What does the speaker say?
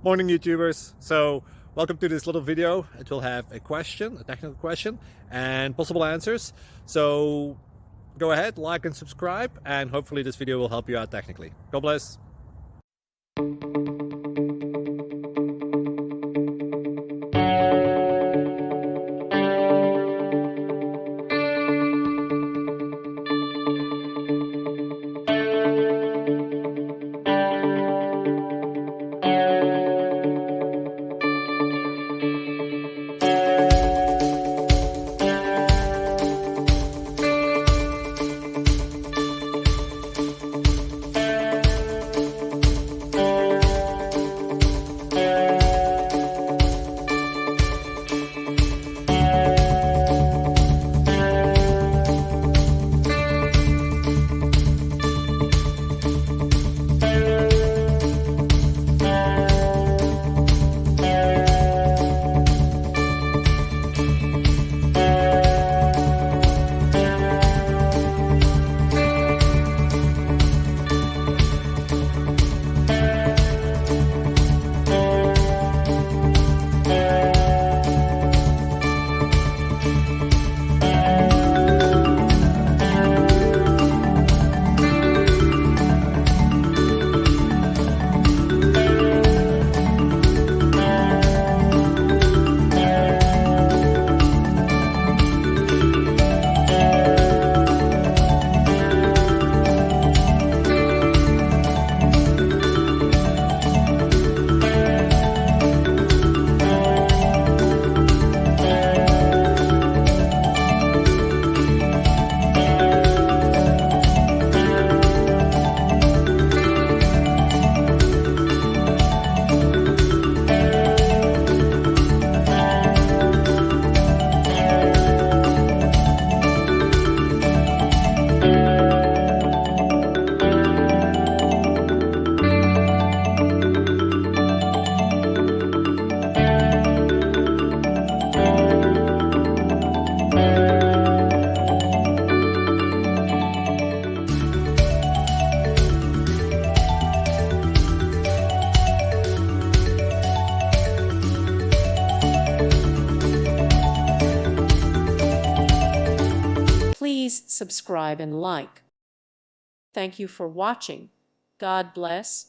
Morning YouTubers. So welcome to this little video. It will have a question, a technical question, and possible answers. So go ahead, like and subscribe, and hopefully this video will help you out technically. God bless. Please subscribe and like. Thank you for watching. God bless.